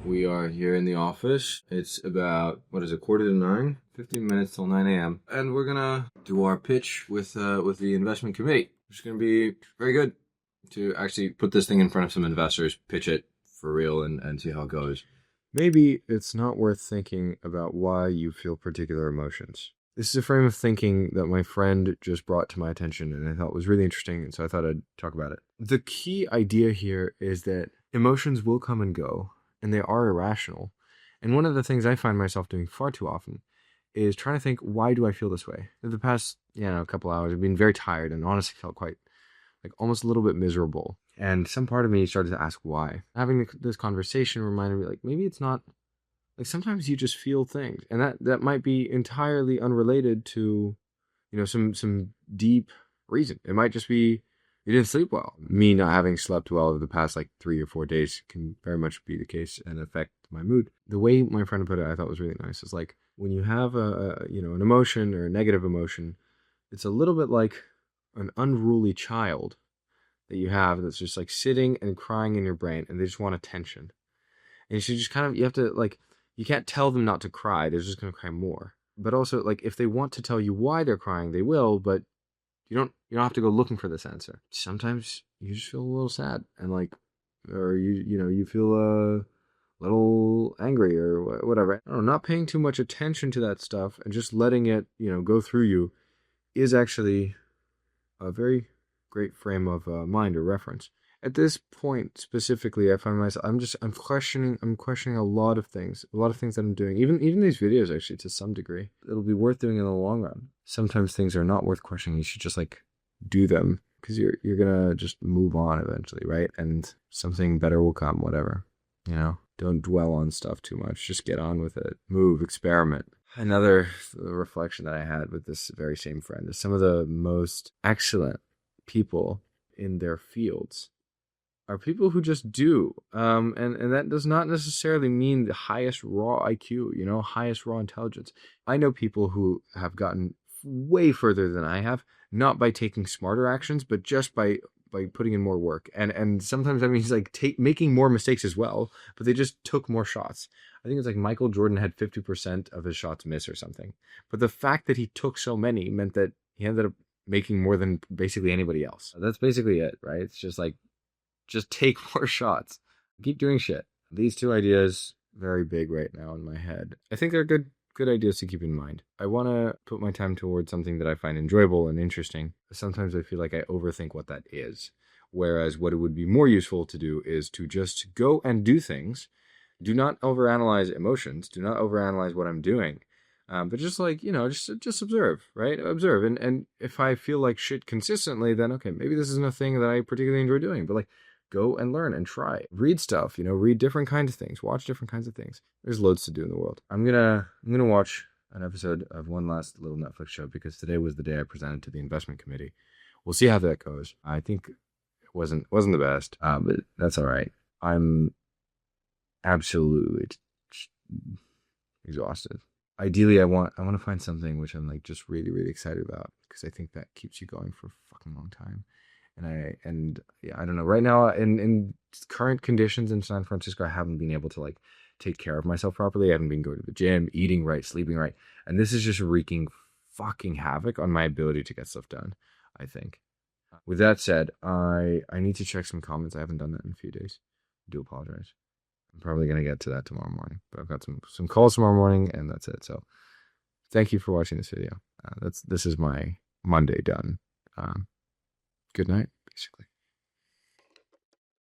We are here in the office. It's about, what is it, quarter to 9? 15 minutes till 9 a.m. And we're gonna do our pitch with the investment committee. It's gonna be very good to actually put this thing in front of some investors, pitch it for real, and see how it goes. Maybe it's not worth thinking about why you feel particular emotions. This is a frame of thinking that my friend just brought to my attention and I thought was really interesting, and so I thought I'd talk about it. The key idea here is that emotions will come and go, and they are irrational. And one of the things I find myself doing far too often is trying to think, why do I feel this way? In the past, couple hours, I've been very tired and honestly felt quite, like, almost a little bit miserable. And some part of me started to ask why. Having this conversation reminded me, like, maybe it's not, like, sometimes you just feel things, and that might be entirely unrelated to, some deep reason. It might just be you didn't sleep well. Me not having slept well over the past, like, 3 or 4 days can very much be the case and affect my mood. The way my friend put it, I thought was really nice. It's like when you have an emotion or a negative emotion, it's a little bit like an unruly child that you have that's just, like, sitting and crying in your brain, and they just want attention. And you should just you have to, like, you can't tell them not to cry. They're just going to cry more. But also, like, if they want to tell you why they're crying, they will, but you don't have to go looking for this answer. Sometimes you just feel a little sad and, like, or you feel a little angry or whatever. I don't know, not paying too much attention to that stuff and just letting it, go through you is actually a very great frame of mind or reference. At this point specifically, I find myself, I'm questioning a lot of things that I'm doing, even these videos, actually, to some degree. It'll be worth doing in the long run. Sometimes things are not worth questioning. You should just, like, do them, because you're gonna just move on eventually, right? And something better will come, whatever. Don't dwell on stuff too much. Just get on with it. Move, experiment. Another reflection that I had with this very same friend is some of the most excellent people in their fields are people who just do. And that does not necessarily mean the highest raw IQ, highest raw intelligence. I know people who have gotten way further than I have, not by taking smarter actions, but just by putting in more work. And sometimes that means, like, making more mistakes as well, but they just took more shots. I think it's like Michael Jordan had 50% of his shots miss or something. But the fact that he took so many meant that he ended up making more than basically anybody else. That's basically it, right? It's just like, just take more shots. Keep doing shit. These two ideas, very big right now in my head. I think they're good ideas to keep in mind. I want to put my time towards something that I find enjoyable and interesting. Sometimes I feel like I overthink what that is. Whereas what it would be more useful to do is to just go and do things. Do not overanalyze emotions. Do not overanalyze what I'm doing. But just, like, just observe, right? Observe. And if I feel like shit consistently, then okay, maybe this isn't a thing that I particularly enjoy doing. But, like, go and learn and try. Read stuff, read different kinds of things. Watch different kinds of things. There's loads to do in the world. I'm gonna watch an episode of one last little Netflix show because today was the day I presented to the investment committee. We'll see how that goes. I think it wasn't the best, but that's all right. I'm absolutely exhausted. Ideally, I want to find something which I'm, like, just really, really excited about, because I think that keeps you going for a fucking long time. And I don't know. Right now, in current conditions in San Francisco, I haven't been able to, like, take care of myself properly. I haven't been going to the gym, eating right, sleeping right, and this is just wreaking fucking havoc on my ability to get stuff done, I think. With that said, I need to check some comments. I haven't done that in a few days. I do apologize. I'm probably gonna get to that tomorrow morning, but I've got some calls tomorrow morning, and that's it. So, thank you for watching this video. This is my Monday done. Good night, basically.